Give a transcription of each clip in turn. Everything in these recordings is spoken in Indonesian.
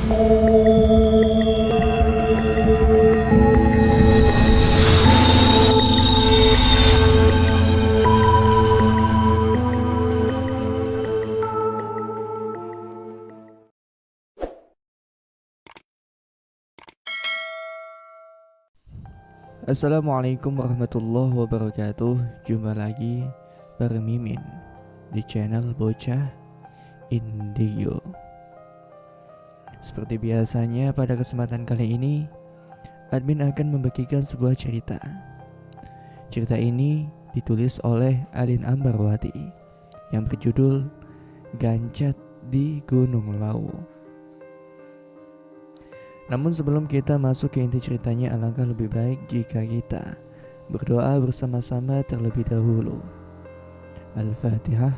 Assalamualaikum warahmatullahi wabarakatuh. Jumpa lagi bareng Mimin di channel Bocah Indigo. Seperti biasanya pada kesempatan kali ini admin akan membagikan sebuah cerita. Cerita ini ditulis oleh Alin Ambarwati yang berjudul Gancat di Gunung Lawu. Namun sebelum kita masuk ke inti ceritanya, alangkah lebih baik jika kita berdoa bersama-sama terlebih dahulu. Al-Fatihah.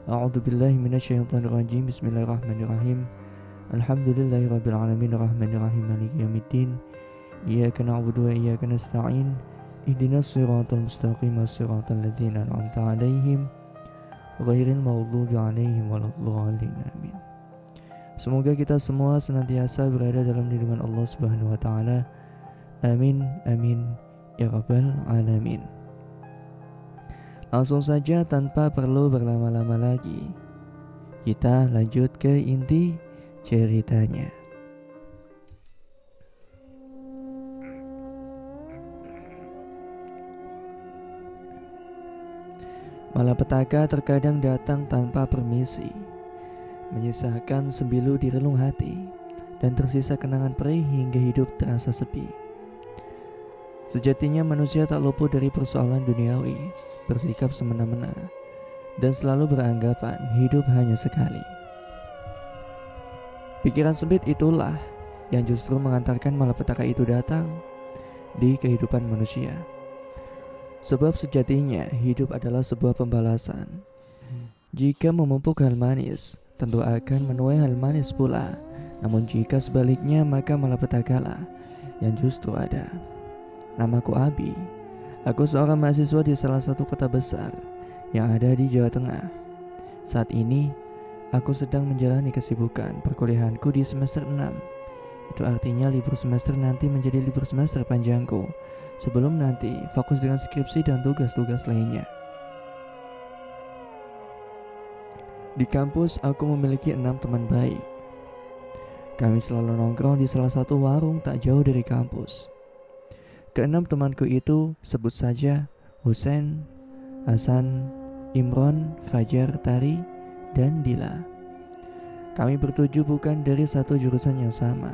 A'udzubillahi minasyaitonirrajim. Bismillahirrahmanirrahim. Alhamdulillahirabbil alamin arrahmanirrahim maliki yaumiddin. Iyyaka na'budu wa iyyaka nasta'in. Ihdinas siratal mustaqim siratal ladzina an'amta 'alaihim ghairil maghdubi 'alaihim waladdallin. Amin. Semoga kita semua senantiasa berada dalam lindungan Allah Subhanahu wa taala. Amin amin ya rabbal alamin. Langsung saja tanpa perlu berlama-lama lagi, kita lanjut ke inti ceritanya. Malapetaka terkadang datang tanpa permisi, menyisakan sembilu di relung hati, dan tersisa kenangan perih hingga hidup terasa sepi. Sejatinya manusia tak luput dari persoalan duniawi, bersikap semena-mena, dan selalu beranggapan hidup hanya sekali. Pikiran sempit itulah yang justru mengantarkan malapetaka itu datang di kehidupan manusia. Sebab sejatinya hidup adalah sebuah pembalasan. Jika memupuk hal manis, tentu akan menuai hal manis pula. Namun jika sebaliknya, maka malapetakalah yang justru ada. Namaku Abi. Aku seorang mahasiswa di salah satu kota besar yang ada di Jawa Tengah. Saat ini aku sedang menjalani kesibukan perkuliahanku di semester 6. Itu artinya libur semester nanti menjadi libur semester panjangku, sebelum nanti fokus dengan skripsi dan tugas-tugas lainnya. Di kampus aku memiliki 6 teman baik. Kami selalu nongkrong di salah satu warung tak jauh dari kampus. Keenam temanku itu sebut saja Husein, Hasan, Imron, Fajar, Tari, dan Dila. Kami bertuju bukan dari satu jurusan yang sama,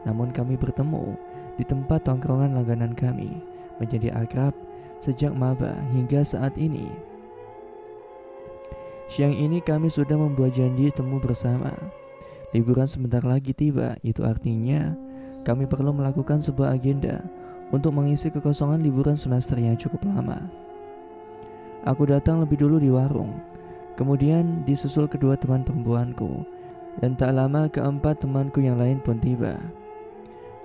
namun kami bertemu di tempat tongkrongan langganan kami, menjadi akrab sejak maba hingga saat ini. Siang ini kami sudah membuat janji temu bersama. Liburan sebentar lagi tiba, itu artinya kami perlu melakukan sebuah agenda untuk mengisi kekosongan liburan semester yang cukup lama. Aku datang lebih dulu di warung, kemudian disusul kedua teman perempuanku, dan tak lama keempat temanku yang lain pun tiba.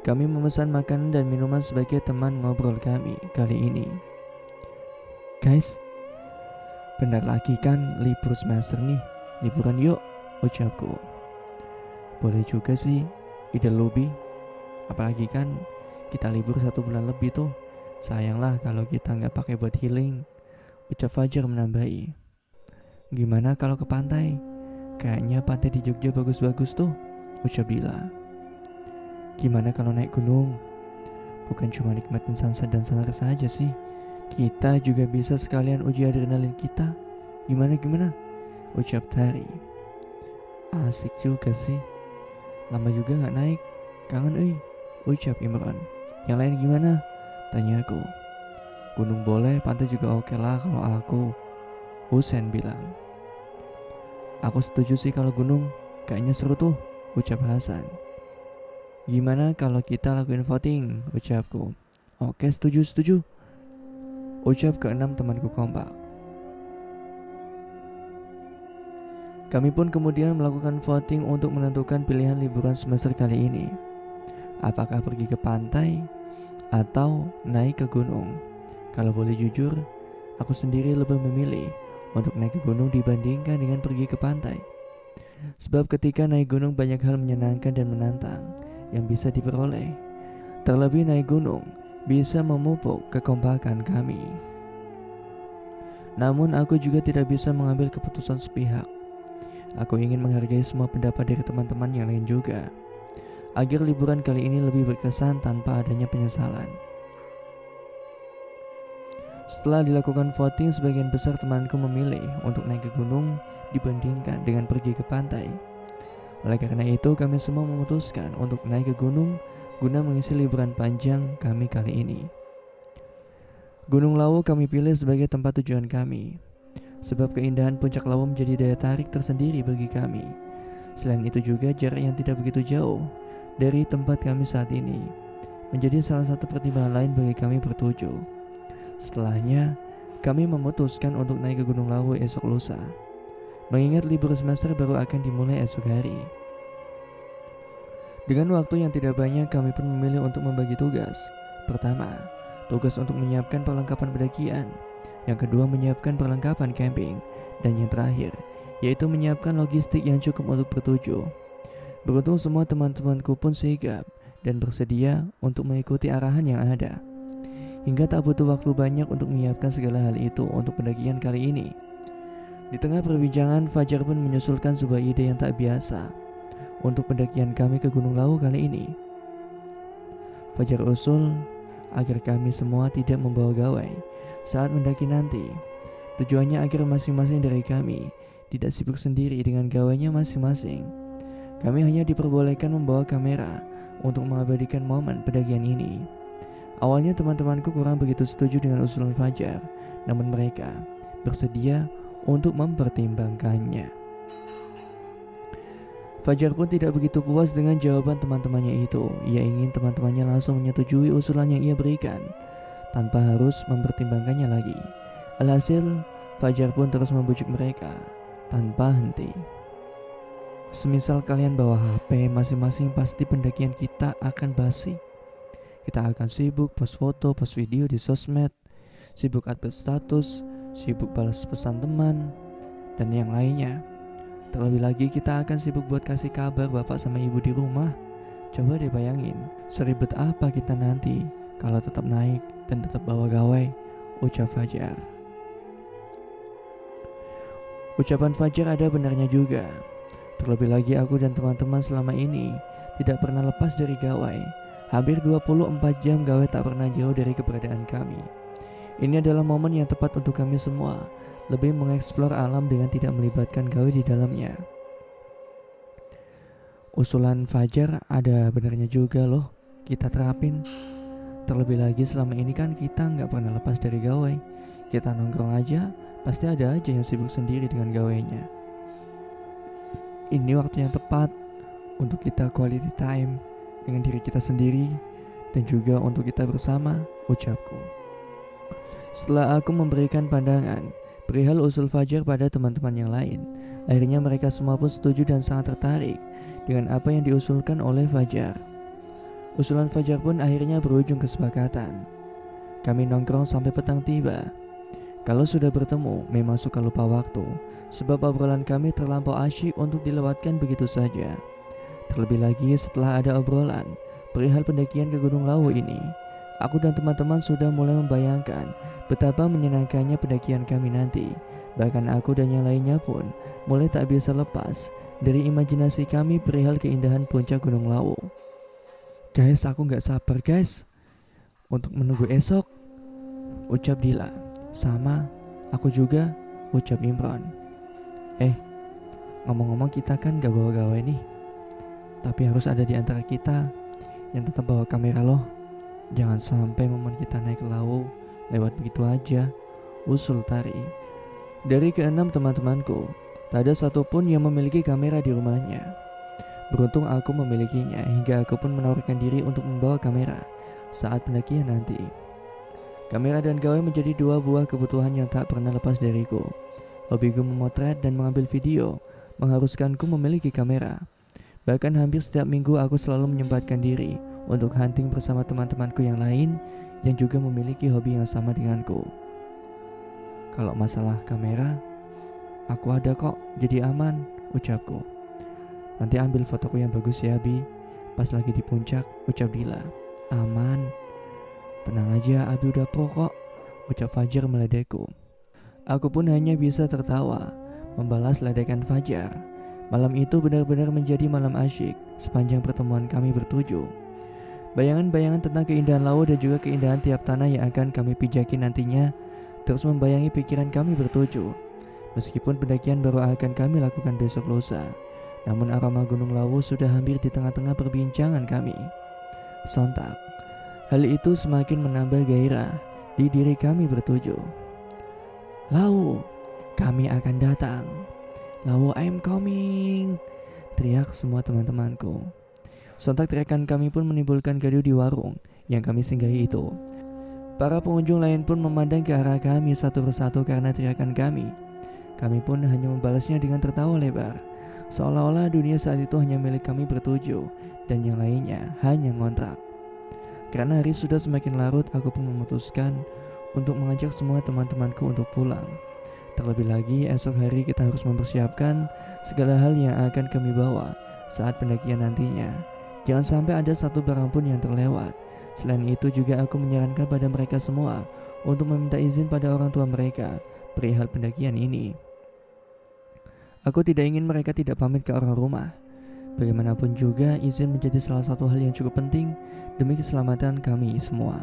Kami memesan makanan dan minuman sebagai teman ngobrol kami kali ini. Guys, bentar lagi kan libur semester nih, liburan yuk, ucapku. Boleh juga sih, ide Lubi. Apalagi kan kita libur 1 bulan lebih tuh. Sayanglah kalau kita gak pakai buat healing, ucap Fajar menambahi. Gimana kalau ke pantai? Kayaknya pantai di Jogja bagus-bagus tuh, ucap Dila. Gimana kalau naik gunung? Bukan cuma nikmatin sunset dan sunrise saja sih, kita juga bisa sekalian uji adrenalin kita. Gimana? Ucap Tari. Asik juga sih. Lama juga gak naik. Kangen ucap Imran. Yang lain gimana? Tanyaku. Gunung boleh, pantai juga oke lah kalau aku, Husein bilang. Aku setuju sih kalau gunung, kayaknya seru tuh, ucap Hasan. Gimana kalau kita lakuin voting, ucapku. Oke, setuju, ucap keenam temanku kompak. Kami pun kemudian melakukan voting untuk menentukan pilihan liburan semester kali ini. Apakah pergi ke pantai atau naik ke gunung? Kalau boleh jujur, aku sendiri lebih memilih untuk naik ke gunung dibandingkan dengan pergi ke pantai. Sebab ketika naik gunung banyak hal menyenangkan dan menantang yang bisa diperoleh. Terlebih naik gunung bisa memupuk kekompakan kami. Namun aku juga tidak bisa mengambil keputusan sepihak. Aku ingin menghargai semua pendapat dari teman-teman yang lain juga, agar liburan kali ini lebih berkesan tanpa adanya penyesalan. Setelah dilakukan voting, sebagian besar temanku memilih untuk naik ke gunung dibandingkan dengan pergi ke pantai. Oleh karena itu, kami semua memutuskan untuk naik ke gunung guna mengisi liburan panjang kami kali ini. Gunung Lawu kami pilih sebagai tempat tujuan kami, sebab keindahan puncak Lawu menjadi daya tarik tersendiri bagi kami. Selain itu juga jarak yang tidak begitu jauh dari tempat kami saat ini menjadi salah satu pertimbangan lain bagi kami bertujuh. Setelahnya, kami memutuskan untuk naik ke Gunung Lawu esok lusa, mengingat libur semester baru akan dimulai esok hari. Dengan waktu yang tidak banyak, kami pun memilih untuk membagi tugas. Pertama, tugas untuk menyiapkan perlengkapan pendakian. Yang kedua, menyiapkan perlengkapan camping. Dan yang terakhir, yaitu menyiapkan logistik yang cukup untuk bertujuh. Beruntung semua teman-temanku pun sigap dan bersedia untuk mengikuti arahan yang ada. Hingga tak butuh waktu banyak untuk menyiapkan segala hal itu untuk pendakian kali ini. Di tengah perbincangan, Fajar pun menyusulkan sebuah ide yang tak biasa untuk pendakian kami ke Gunung Lawu kali ini. Fajar usul agar kami semua tidak membawa gawai saat mendaki nanti. Tujuannya agar masing-masing dari kami tidak sibuk sendiri dengan gawainya masing-masing. Kami hanya diperbolehkan membawa kamera untuk mengabadikan momen pendakian ini. Awalnya teman-temanku kurang begitu setuju dengan usulan Fajar, namun mereka bersedia untuk mempertimbangkannya. Fajar pun tidak begitu puas dengan jawaban teman-temannya itu. Ia ingin teman-temannya langsung menyetujui usulan yang ia berikan tanpa harus mempertimbangkannya lagi. Alhasil, Fajar pun terus membujuk mereka tanpa henti. Semisal kalian bawa HP masing-masing, pasti pendakian kita akan basi. Kita akan sibuk post foto, post video di sosmed, sibuk update status, sibuk balas pesan teman, dan yang lainnya. Terlebih lagi kita akan sibuk buat kasih kabar bapak sama ibu di rumah. Coba deh bayangin, seribet apa kita nanti kalau tetap naik dan tetap bawa gawai, ucap Fajar. Ucapan Fajar ada benarnya juga. Terlebih lagi aku dan teman-teman selama ini tidak pernah lepas dari gawai. Hampir 24 jam gawai tak pernah jauh dari keberadaan kami. Ini adalah momen yang tepat untuk kami semua lebih mengeksplor alam dengan tidak melibatkan gawai di dalamnya. Usulan Fajar ada benarnya juga loh, kita terapin. Terlebih lagi selama ini kan kita nggak pernah lepas dari gawai. Kita nongkrong aja, pasti ada aja yang sibuk sendiri dengan gawainya. Ini waktu yang tepat untuk kita quality time dengan diri kita sendiri dan juga untuk kita bersama, ucapku. Setelah aku memberikan pandangan perihal usul Fajar pada teman-teman yang lain, akhirnya mereka semua pun setuju dan sangat tertarik dengan apa yang diusulkan oleh Fajar. Usulan Fajar pun akhirnya berujung kesepakatan. Kami nongkrong sampai petang tiba. Kalau sudah bertemu, memang suka lupa waktu, sebab obrolan kami terlampau asyik untuk dilewatkan begitu saja. Terlebih lagi setelah ada obrolan perihal pendakian ke Gunung Lawu ini, aku dan teman-teman sudah mulai membayangkan betapa menyenangkannya pendakian kami nanti. Bahkan aku dan yang lainnya pun mulai tak bisa lepas dari imajinasi kami perihal keindahan puncak Gunung Lawu. Guys, aku gak sabar guys untuk menunggu esok, ucap Dila. Sama, aku juga, ucap Imron. Ngomong-ngomong kita kan gak bawa gawai nih, tapi harus ada di antara kita yang tetap bawa kamera loh. Jangan sampai momen kita naik ke Lawu lewat begitu aja, usul Tari. Dari keenam teman-temanku, tak ada satupun yang memiliki kamera di rumahnya. Beruntung aku memilikinya, hingga aku pun menawarkan diri untuk membawa kamera saat pendakian nanti. Kamera dan gawai menjadi dua buah kebutuhan yang tak pernah lepas dariku. Hobiku memotret dan mengambil video mengharuskanku memiliki kamera. Bahkan hampir setiap minggu aku selalu menyempatkan diri untuk hunting bersama teman-temanku yang lain yang juga memiliki hobi yang sama denganku. Kalau masalah kamera, aku ada kok, jadi aman, ucapku. Nanti ambil fotoku yang bagus ya Abi. Pas lagi di puncak, ucap Dila. Aman. Tenang aja, Abi udah pro kok, ucap Fajar meledekku. Aku pun hanya bisa tertawa, membalas ledekan Fajar. Malam itu benar-benar menjadi malam asyik sepanjang pertemuan kami bertujuh. Bayangan-bayangan tentang keindahan laut dan juga keindahan tiap tanah yang akan kami pijaki nantinya terus membayangi pikiran kami bertujuh. Meskipun pendakian baru akan kami lakukan besok lusa, namun aroma Gunung Lawu sudah hampir di tengah-tengah perbincangan kami. Sontak, hal itu semakin menambah gairah di diri kami bertujuh. Lawu, kami akan datang. Lawu, I'm coming, teriak semua teman-temanku. Sontak teriakan kami pun menimbulkan gaduh di warung yang kami singgahi itu. Para pengunjung lain pun memandang ke arah kami satu persatu karena teriakan kami. Kami pun hanya membalasnya dengan tertawa lebar, seolah-olah dunia saat itu hanya milik kami bertujuh dan yang lainnya hanya ngontrak. Karena hari sudah semakin larut, aku pun memutuskan untuk mengajak semua teman-temanku untuk pulang. Terlebih lagi esok hari kita harus mempersiapkan segala hal yang akan kami bawa saat pendakian nantinya. Jangan sampai ada satu barang pun yang terlewat. Selain itu juga aku menyarankan pada mereka semua untuk meminta izin pada orang tua mereka perihal pendakian ini. Aku tidak ingin mereka tidak pamit ke orang rumah. Bagaimanapun juga izin menjadi salah satu hal yang cukup penting demi keselamatan kami semua.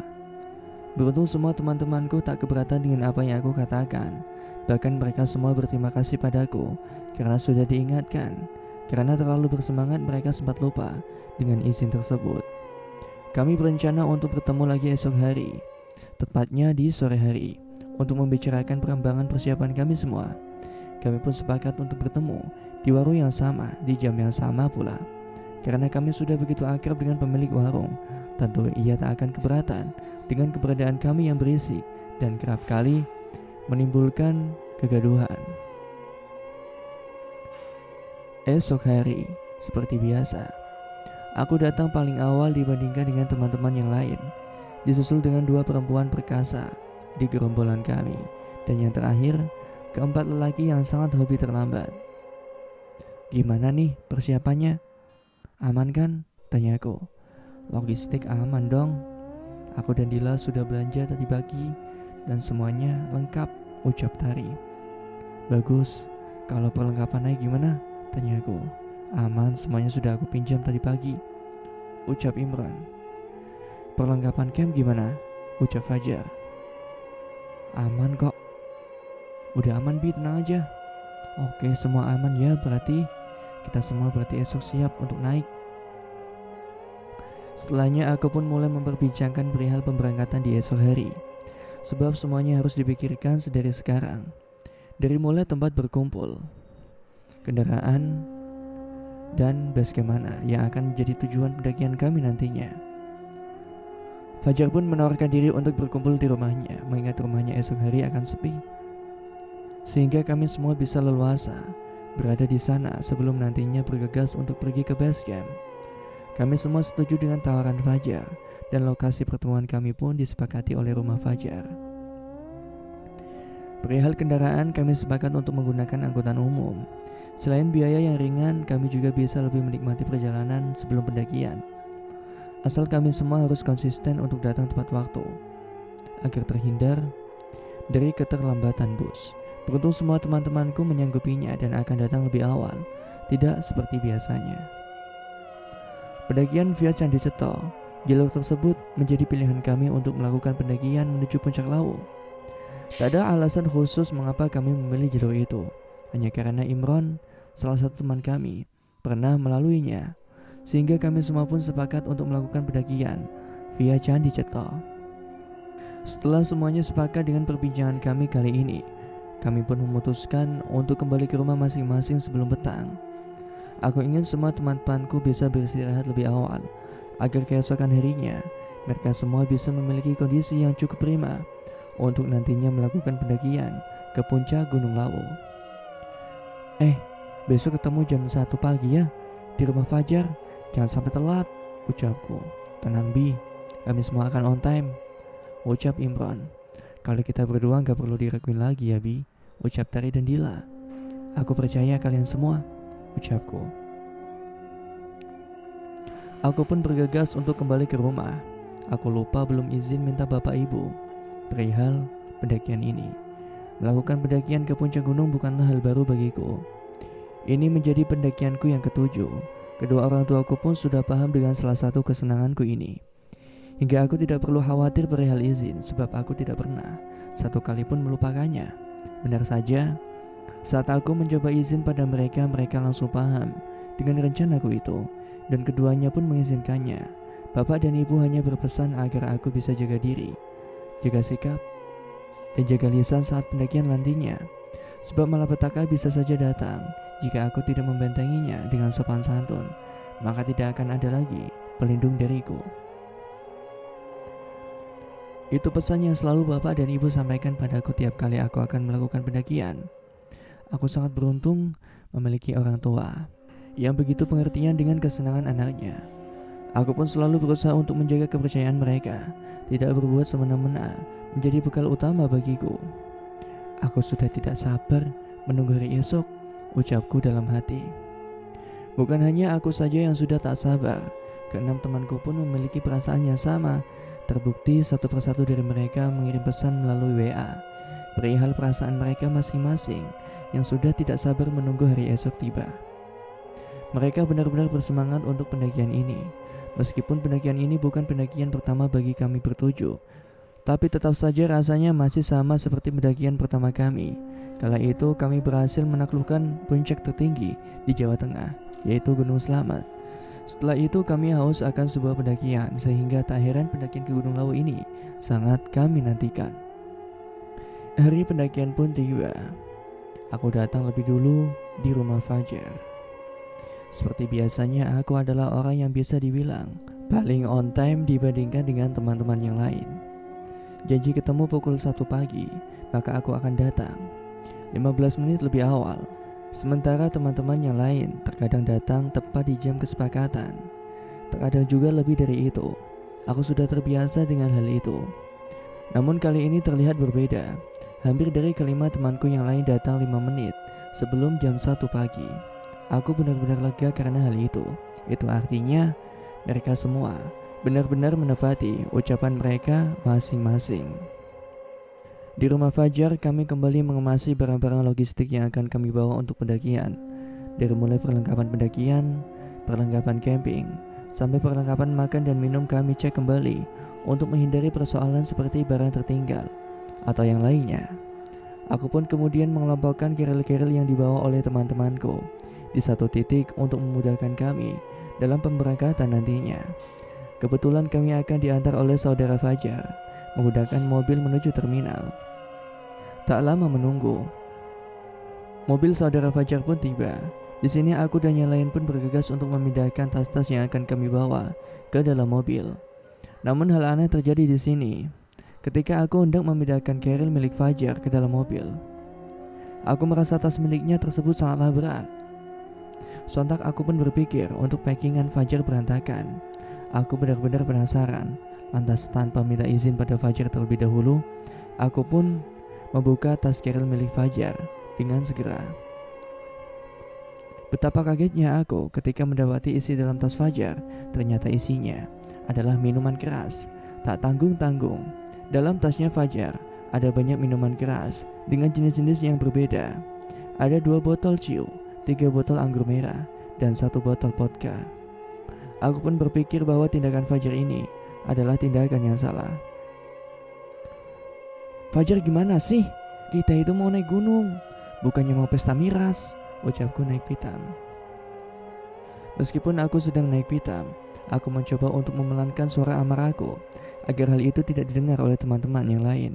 Beruntung semua teman-temanku tak keberatan dengan apa yang aku katakan. Bahkan mereka semua berterima kasih padaku karena sudah diingatkan. Karena terlalu bersemangat mereka sempat lupa dengan izin tersebut. Kami berencana untuk bertemu lagi esok hari, tepatnya di sore hari, untuk membicarakan perambangan persiapan kami semua. Kami pun sepakat untuk bertemu di warung yang sama, di jam yang sama pula. Karena kami sudah begitu akrab dengan pemilik warung, tentu ia tak akan keberatan dengan keberadaan kami yang berisik dan kerap kali menimbulkan kegaduhan. Esok hari, seperti biasa, aku datang paling awal dibandingkan dengan teman-teman yang lain, disusul dengan dua perempuan perkasa di gerombolan kami, dan yang terakhir, keempat lelaki yang sangat hobi terlambat. Gimana nih persiapannya? Aman kan? Tanyaku. Logistik aman dong. Aku dan Dila sudah belanja tadi pagi dan semuanya lengkap, ucap Tari. Bagus, kalau perlengkapan naik gimana? Tanyaku. Aman, semuanya sudah aku pinjam tadi pagi, ucap Imran. Perlengkapan camp gimana? Ucap Fajar. Aman kok. Udah aman Bi, tenang aja. Oke, semua aman ya, berarti kita semua esok siap untuk naik. Setelahnya aku pun mulai memperbincangkan perihal pemberangkatan di esok hari. Sebab semuanya harus dipikirkan sedari sekarang. Dari mulai tempat berkumpul, kendaraan, dan basecamp mana yang akan menjadi tujuan pendakian kami nantinya. Fajar pun menawarkan diri untuk berkumpul di rumahnya, mengingat rumahnya esok hari akan sepi, sehingga kami semua bisa leluasa berada di sana sebelum nantinya bergegas untuk pergi ke basecamp. Kami semua setuju dengan tawaran Fajar, dan lokasi pertemuan kami pun disepakati oleh rumah Fajar. Perihal kendaraan, kami sepakat untuk menggunakan angkutan umum. Selain biaya yang ringan, kami juga bisa lebih menikmati perjalanan sebelum pendakian. Asal kami semua harus konsisten untuk datang tepat waktu, agar terhindar dari keterlambatan bus. Beruntung semua teman-temanku menyanggupinya dan akan datang lebih awal, tidak seperti biasanya. Pendakian via Candi Ceto, jalur tersebut menjadi pilihan kami untuk melakukan pendakian menuju Puncak Lawu. Tak ada alasan khusus mengapa kami memilih jalur itu, hanya karena Imron, salah satu teman kami, pernah melaluinya, sehingga kami semua pun sepakat untuk melakukan pendakian via Candi Ceto. Setelah semuanya sepakat dengan perbincangan kami kali ini, kami pun memutuskan untuk kembali ke rumah masing-masing sebelum petang. Aku ingin semua teman-temanku bisa beristirahat lebih awal, agar keesokan harinya mereka semua bisa memiliki kondisi yang cukup prima untuk nantinya melakukan pendakian ke puncak Gunung Lawu. Besok ketemu jam 1 pagi ya, di rumah Fajar. Jangan sampai telat, ucapku. Tenang Bi, kami semua akan on time, ucap Imran. Kalau kita berdua gak perlu diraguin lagi ya Bi, ucap Tari dan Dila. Aku percaya kalian semua, ucapku. Aku pun bergegas untuk kembali ke rumah. Aku lupa belum izin minta bapak ibu perihal pendakian ini. Melakukan pendakian ke puncak gunung bukanlah hal baru bagiku. Ini menjadi pendakianku yang ketujuh. Kedua orang tuaku pun sudah paham dengan salah satu kesenanganku ini. Hingga aku tidak perlu khawatir perihal izin, sebab aku tidak pernah satu kali pun melupakannya. Benar saja, saat aku mencoba izin pada mereka, mereka langsung paham dengan rencanaku itu, dan keduanya pun mengizinkannya. Bapak dan ibu hanya berpesan agar aku bisa jaga diri, jaga sikap, dan jaga lisan saat pendakian nantinya, sebab malapetaka bisa saja datang. Jika aku tidak membentenginya dengan sopan santun, maka tidak akan ada lagi pelindung dariku. Itu pesan yang selalu bapak dan ibu sampaikan padaku tiap kali aku akan melakukan pendakian. Aku sangat beruntung memiliki orang tua yang begitu pengertian dengan kesenangan anaknya. Aku pun selalu berusaha untuk menjaga kepercayaan mereka, tidak berbuat semena-mena, menjadi bekal utama bagiku. Aku sudah tidak sabar menunggu hari esok, ucapku dalam hati. Bukan hanya aku saja yang sudah tak sabar, keenam temanku pun memiliki perasaan yang sama. Terbukti satu persatu dari mereka mengirim pesan melalui WA perihal perasaan mereka masing-masing yang sudah tidak sabar menunggu hari esok tiba. Mereka benar-benar bersemangat untuk pendakian ini. Meskipun pendakian ini bukan pendakian pertama bagi kami bertujuh, tapi tetap saja rasanya masih sama seperti pendakian pertama kami. Kala itu kami berhasil menaklukkan puncak tertinggi di Jawa Tengah, yaitu Gunung Slamet. Setelah itu kami haus akan sebuah pendakian, sehingga tak heran pendakian ke Gunung Lawu ini sangat kami nantikan. Hari pendakian pun tiba. Aku datang lebih dulu di rumah Fajar. Seperti biasanya, aku adalah orang yang bisa dibilang paling on time dibandingkan dengan teman-teman yang lain. Janji ketemu pukul 1 pagi, maka aku akan datang 15 menit lebih awal. Sementara teman-teman yang lain terkadang datang tepat di jam kesepakatan. Terkadang juga lebih dari itu. Aku sudah terbiasa dengan hal itu. Namun kali ini terlihat berbeda. Hampir dari kelima temanku yang lain datang 5 menit sebelum jam 1 pagi. Aku benar-benar lega karena hal itu. Itu artinya mereka semua benar-benar menepati ucapan mereka masing-masing. Di rumah Fajar, kami kembali mengemasi barang-barang logistik yang akan kami bawa untuk pendakian. Dari mulai perlengkapan pendakian, perlengkapan camping, sampai perlengkapan makan dan minum kami cek kembali untuk menghindari persoalan seperti barang tertinggal atau yang lainnya. Aku pun kemudian mengelompokkan keril-keril yang dibawa oleh teman-temanku di satu titik untuk memudahkan kami dalam pemberangkatan nantinya. Kebetulan kami akan diantar oleh saudara Fajar menggunakan mobil menuju terminal. Tak lama menunggu, mobil saudara Fajar pun tiba. Di sini aku dan yang lain pun bergegas untuk memindahkan tas-tas yang akan kami bawa ke dalam mobil. Namun hal aneh terjadi di sini. Ketika aku hendak memindahkan keril milik Fajar ke dalam mobil, aku merasa tas miliknya tersebut sangatlah berat. Sontak aku pun berpikir untuk packingan Fajar berantakan. Aku benar-benar penasaran. Lantas tanpa minta izin pada Fajar terlebih dahulu, aku pun membuka tas keril milik Fajar dengan segera. Betapa kagetnya aku ketika mendapati isi dalam tas Fajar. Ternyata isinya adalah minuman keras. Tak tanggung-tanggung, dalam tasnya Fajar ada banyak minuman keras dengan jenis-jenis yang berbeda. Ada 2 botol ciu, 3 botol anggur merah, dan 1 botol vodka. Aku pun berpikir bahwa tindakan Fajar ini adalah tindakan yang salah. Fajar, gimana sih? Kita itu mau naik gunung, bukannya mau pesta miras, ucapku naik pitam. Meskipun aku sedang naik pitam, aku mencoba untuk memelankan suara amarahku agar hal itu tidak didengar oleh teman-teman yang lain.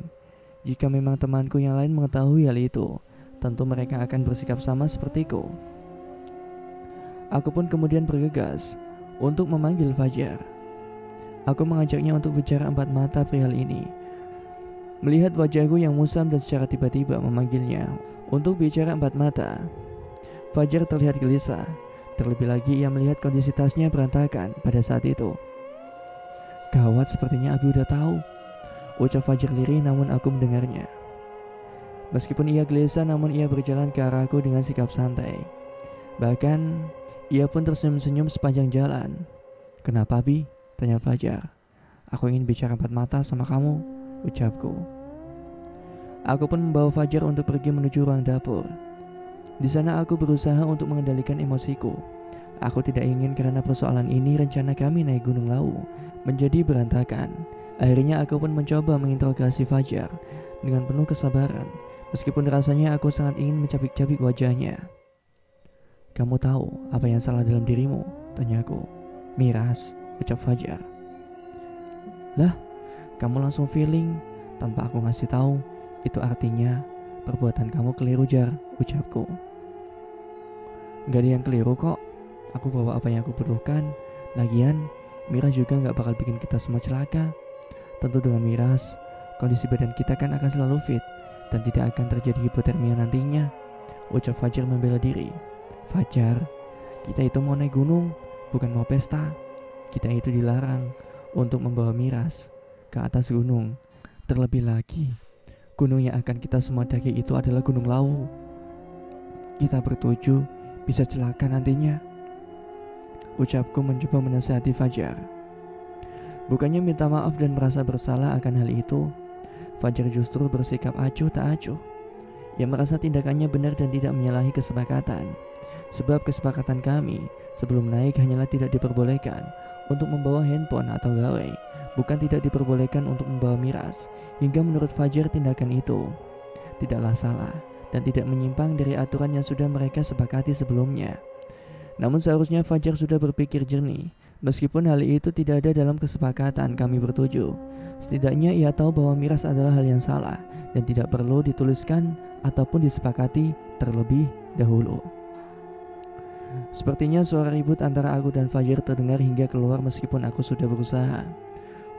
Jika memang temanku yang lain mengetahui hal itu, tentu mereka akan bersikap sama sepertiku. Aku pun kemudian bergegas untuk memanggil Fajar. Aku mengajaknya untuk bicara 4 mata perihal ini. Melihat wajahku yang musam dan secara tiba-tiba memanggilnya untuk bicara 4 mata, Fajar terlihat gelisah. Terlebih lagi ia melihat kondisi tasnya berantakan pada saat itu. Gawat, sepertinya Abi udah tahu, ucap Fajar lirih, namun aku mendengarnya. Meskipun ia gelisah, namun ia berjalan ke arahku dengan sikap santai. Bahkan ia pun tersenyum-senyum sepanjang jalan. Kenapa Bi? Tanya Fajar. Aku ingin bicara empat mata sama kamu, ucapku. Aku pun membawa Fajar untuk pergi menuju ruang dapur. Di sana aku berusaha untuk mengendalikan emosiku. Aku tidak ingin karena persoalan ini rencana kami naik Gunung Lawu menjadi berantakan. Akhirnya aku pun mencoba menginterogasi Fajar dengan penuh kesabaran, meskipun rasanya aku sangat ingin mencabik-cabik wajahnya. Kamu tahu apa yang salah dalam dirimu? Tanyaku. Miras, ucap Fajar. Lah, kamu langsung feeling tanpa aku ngasih tahu. Itu artinya perbuatan kamu keliru, Jar, ucapku. Gak ada yang keliru kok. Aku bawa apa yang aku butuhkan. Lagian, miras juga gak bakal bikin kita semua celaka. Tentu dengan miras, kondisi badan kita kan akan selalu fit dan tidak akan terjadi hipotermia nantinya, ucap Fajar membela diri. Fajar, kita itu mau naik gunung, bukan mau pesta. Kita itu dilarang untuk membawa miras ke atas gunung. Terlebih lagi, gunung yang akan kita semua daki itu adalah Gunung Lawu. Kita bertujuh bisa celaka nantinya, ucapku mencoba menasihati Fajar. Bukannya minta maaf dan merasa bersalah akan hal itu, Fajar justru bersikap acuh tak acuh. Ia merasa tindakannya benar dan tidak menyalahi kesepakatan. Sebab kesepakatan kami sebelum naik hanyalah tidak diperbolehkan untuk membawa handphone atau gawai, bukan tidak diperbolehkan untuk membawa miras. Hingga menurut Fajar tindakan itu tidaklah salah dan tidak menyimpang dari aturan yang sudah mereka sepakati sebelumnya. Namun seharusnya Fajar sudah berpikir jernih. Meskipun hal itu tidak ada dalam kesepakatan kami bertujuh, setidaknya ia tahu bahwa miras adalah hal yang salah dan tidak perlu dituliskan ataupun disepakati terlebih dahulu. Sepertinya suara ribut antara aku dan Fajar terdengar hingga keluar meskipun aku sudah berusaha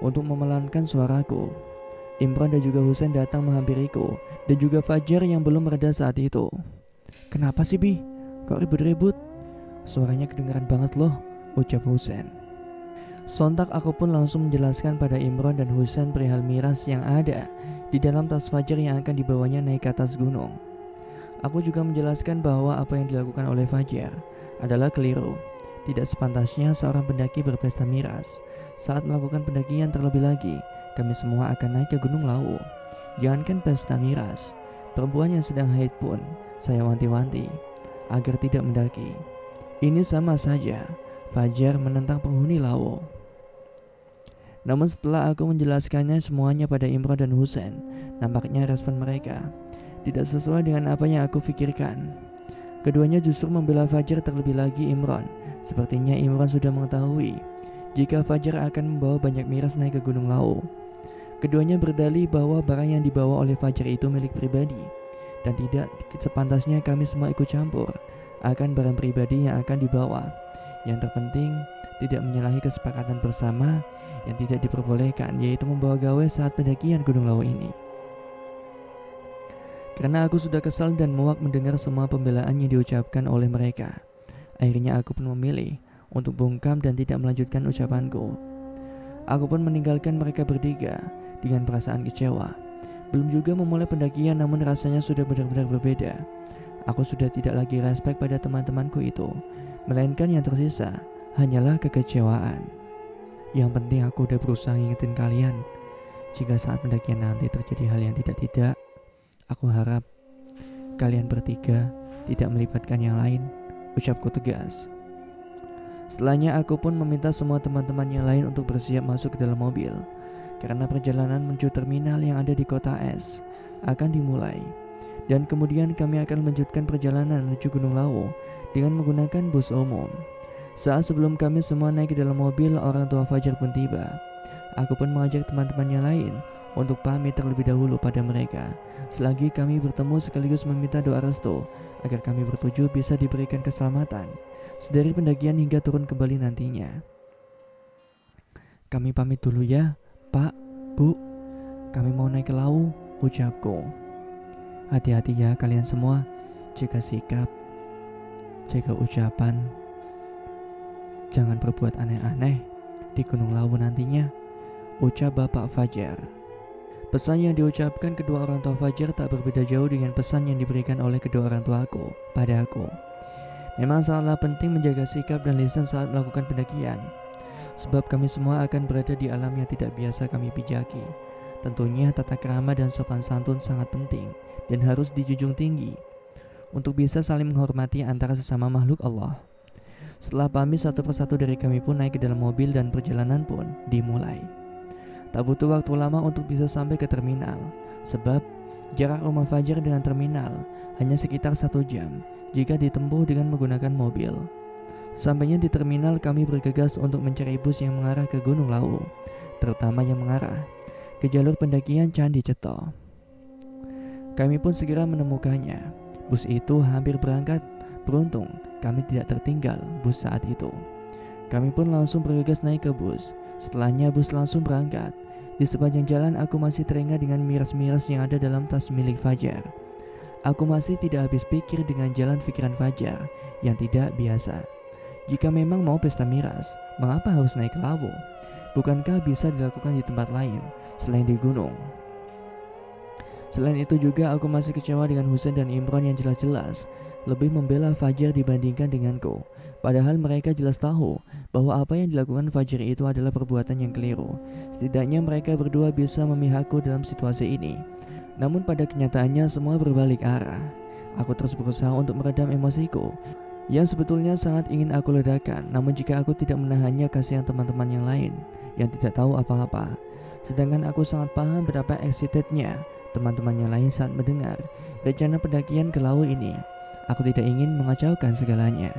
untuk memelankan suaraku. Imran dan juga Husain datang menghampiriku dan juga Fajar yang belum mereda saat itu. Kenapa sih Bi? Kok ribut-ribut? Suaranya kedengaran banget loh, ucap Husain. Sontak aku pun langsung menjelaskan pada Imran dan Husain perihal miras yang ada di dalam tas Fajar yang akan dibawanya naik ke atas gunung. Aku juga menjelaskan bahwa apa yang dilakukan oleh Fajar adalah keliru. Tidak sepantasnya seorang pendaki berpesta miras. Saat melakukan pendakian terlebih lagi, kami semua akan naik ke Gunung Lawu. Jangankan pesta miras, perempuan yang sedang haid pun saya wanti-wanti agar tidak mendaki. Ini sama saja Fajar menentang penghuni Lawu. Namun setelah aku menjelaskannya semuanya pada Imran dan Husain, nampaknya respon mereka tidak sesuai dengan apa yang aku pikirkan. Keduanya justru membela Fajar, terlebih lagi Imran. Sepertinya Imran sudah mengetahui jika Fajar akan membawa banyak miras naik ke Gunung Lawu. Keduanya berdalih bahwa barang yang dibawa oleh Fajar itu milik pribadi dan tidak sepantasnya kami semua ikut campur akan barang pribadi yang akan dibawa. Yang terpenting tidak menyalahi kesepakatan bersama yang tidak diperbolehkan, yaitu membawa gawe saat pendakian Gunung Lawu ini. Karena aku sudah kesal dan muak mendengar semua pembelaan yang diucapkan oleh mereka, akhirnya aku pun memilih untuk bungkam dan tidak melanjutkan ucapanku. Aku pun meninggalkan mereka bertiga dengan perasaan kecewa. Belum juga memulai pendakian, namun rasanya sudah benar-benar berbeda. Aku sudah tidak lagi respek pada teman-temanku itu, melainkan yang tersisa hanyalah kekecewaan. Yang penting aku udah berusaha ngingetin kalian. Jika saat pendakian nanti terjadi hal yang tidak-tidak, aku harap kalian bertiga tidak melibatkan yang lain, ucapku tegas. Setelahnya aku pun meminta semua teman-teman yang lain untuk bersiap masuk ke dalam mobil, karena perjalanan menuju terminal yang ada di kota es akan dimulai. Dan kemudian kami akan melanjutkan perjalanan menuju Gunung Lawu dengan menggunakan bus umum. Saat sebelum kami semua naik ke dalam mobil, orang tua Fajar pun tiba. Aku pun mengajak teman-temannya lain untuk pamit terlebih dahulu pada mereka. Selagi kami bertemu sekaligus meminta doa restu agar kami bertujuh bisa diberikan keselamatan sedari pendakian hingga turun kembali nantinya. Kami pamit dulu ya, Pak, Bu. Kami mau naik ke Lawu, ucapku. Hati-hati ya kalian semua, jaga sikap, jaga ucapan. Jangan berbuat aneh-aneh di Gunung Lawu nantinya, ucap Bapak Fajar. Pesan yang diucapkan kedua orang tua Fajar tak berbeda jauh dengan pesan yang diberikan oleh kedua orang tuaku pada aku. Memang sangatlah penting menjaga sikap dan lisan saat melakukan pendakian. sebab kami semua akan berada di alam yang tidak biasa kami pijaki. Tentunya tata krama dan sopan santun sangat penting dan harus dijunjung tinggi untuk bisa saling menghormati antara sesama makhluk Allah. Setelah pamit satu persatu dari kami pun naik ke dalam mobil dan perjalanan pun dimulai. Tak butuh waktu lama untuk bisa sampai ke terminal, sebab jarak rumah Fajar dengan terminal hanya sekitar 1 jam jika ditempuh dengan menggunakan mobil. Sampainya di terminal, kami bergegas untuk mencari bus yang mengarah ke Gunung Lawu, terutama yang mengarah ke jalur pendakian Candi Ceto. Kami pun segera menemukannya. Bus itu hampir berangkat. Beruntung kami tidak tertinggal bus saat itu. Kami pun langsung bergegas naik ke bus. Setelahnya bus langsung berangkat. Di sepanjang jalan aku masih teringat dengan miras-miras yang ada dalam tas milik Fajar. Aku masih tidak habis pikir dengan jalan pikiran Fajar yang tidak biasa. Jika memang mau pesta miras, mengapa harus naik ke Lawu? Bukankah bisa dilakukan di tempat lain selain di gunung? Selain itu juga aku masih kecewa dengan Husain dan Imron yang jelas-jelas lebih membela Fajar dibandingkan denganku. Padahal mereka jelas tahu bahwa apa yang dilakukan Fajar itu adalah perbuatan yang keliru. Setidaknya mereka berdua bisa memihakku dalam situasi ini. Namun pada kenyataannya semua berbalik arah. Aku terus berusaha untuk meredam emosiku yang sebetulnya sangat ingin aku ledakan. Namun jika aku tidak menahannya, kasihan teman-teman yang lain yang tidak tahu apa-apa. Sedangkan aku sangat paham betapa excitednya teman-teman yang lain saat mendengar rencana pendakian ke Lawu ini. Aku tidak ingin mengacaukan segalanya.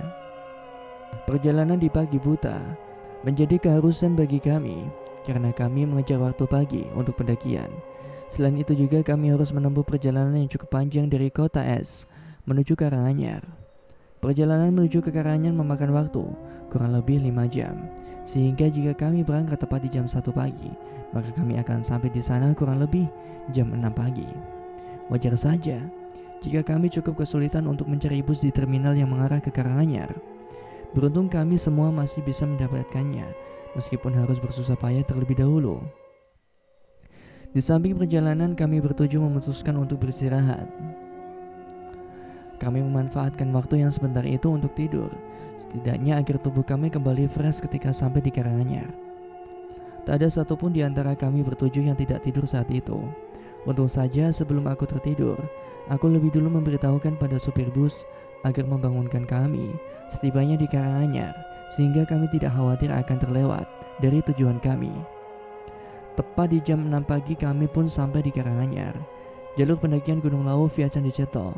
Perjalanan di pagi buta menjadi keharusan bagi kami karena kami mengejar waktu pagi untuk pendakian. Selain itu juga kami harus menempuh perjalanan yang cukup panjang dari kota Es menuju Karanganyar. Perjalanan menuju ke Karanganyar memakan waktu kurang lebih 5 jam. Sehingga jika kami berangkat tepat di jam 1 pagi, maka kami akan sampai di sana kurang lebih jam 6 pagi. Wajar saja jika kami cukup kesulitan untuk mencari bus di terminal yang mengarah ke Karanganyar. Beruntung kami semua masih bisa mendapatkannya, meskipun harus bersusah payah terlebih dahulu. Di samping perjalanan, kami bertujuh memutuskan untuk beristirahat. Kami memanfaatkan waktu yang sebentar itu untuk tidur, setidaknya agar tubuh kami kembali fresh ketika sampai di Karanganyar. Tak ada satupun di antara kami bertujuh yang tidak tidur saat itu. Untung saja sebelum aku tertidur, aku lebih dulu memberitahukan pada supir bus agar membangunkan kami setibanya di Karanganyar, sehingga kami tidak khawatir akan terlewat dari tujuan kami. Tepat di jam 6 pagi kami pun sampai di Karanganyar, jalur pendakian Gunung Lawu via Candi Ceto.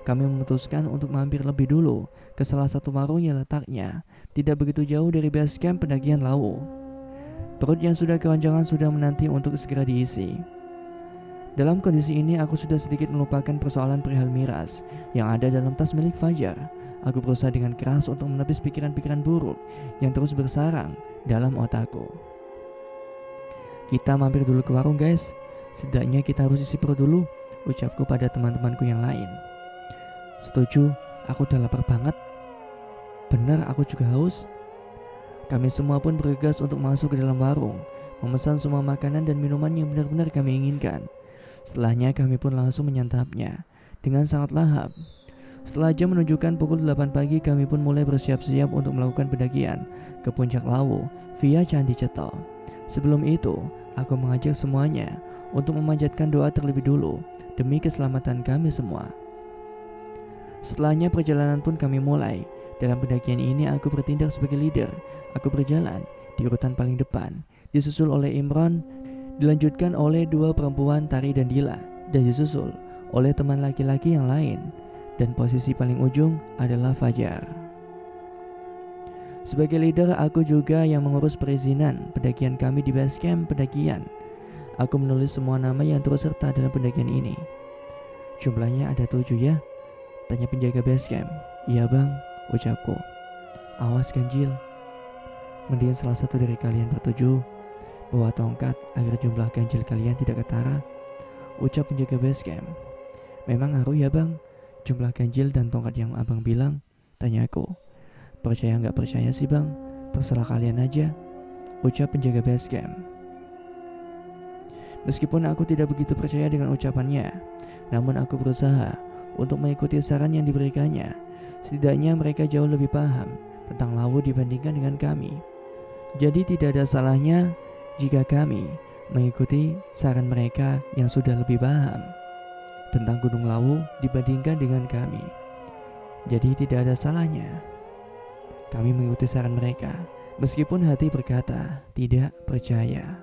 Kami memutuskan untuk mampir lebih dulu ke salah satu warung yang letaknya tidak begitu jauh dari base camp pendakian Lawu. Perut yang sudah keroncongan sudah menanti untuk segera diisi. Dalam kondisi ini aku sudah sedikit melupakan persoalan perihal miras yang ada dalam tas milik Fajar. Aku berusaha dengan keras untuk menepis pikiran-pikiran buruk yang terus bersarang dalam otakku. Kita mampir dulu ke warung guys, setidaknya kita harus isi perut dulu, ucapku pada teman-temanku yang lain. Setuju, aku udah lapar banget. Benar, aku juga haus. Kami semua pun bergegas untuk masuk ke dalam warung, memesan semua makanan dan minuman yang benar-benar kami inginkan. Setelahnya kami pun langsung menyantapnya dengan sangat lahap. Setelah jam menunjukkan pukul 8 pagi, kami pun mulai bersiap-siap untuk melakukan pendakian ke puncak Lawu via Candi Ceto. Sebelum itu, aku mengajak semuanya untuk memanjatkan doa terlebih dulu demi keselamatan kami semua. Setelahnya perjalanan pun kami mulai. Dalam pendakian ini aku bertindak sebagai leader. Aku berjalan di urutan paling depan, disusul oleh Imron, dilanjutkan oleh 2 perempuan Tari dan Dila, dan disusul oleh teman laki-laki yang lain. Dan posisi paling ujung adalah Fajar. Sebagai leader, aku juga yang mengurus perizinan pendakian kami di base camp pendakian. Aku menulis semua nama yang turut serta dalam pendakian ini. Jumlahnya ada 7 ya? Tanya penjaga base camp. Iya bang, ucapku. Awas ganjil, mending salah satu dari kalian bertujuh bawa tongkat agar jumlah ganjil kalian tidak ketara, ucap penjaga base camp. Memang ngaruh ya bang, jumlah ganjil dan tongkat yang abang bilang? Tanyaku. Percaya nggak percaya sih bang, terserah kalian aja, ucap penjaga base camp. Meskipun aku tidak begitu percaya dengan ucapannya, namun aku berusaha untuk mengikuti saran yang diberikannya. Setidaknya mereka jauh lebih paham tentang Lawu dibandingkan dengan kami. Jadi tidak ada salahnya jika kami mengikuti saran mereka yang sudah lebih paham tentang Gunung Lawu dibandingkan dengan kami. Jadi tidak ada salahnya kami mengikuti saran mereka, meskipun hati berkata tidak percaya.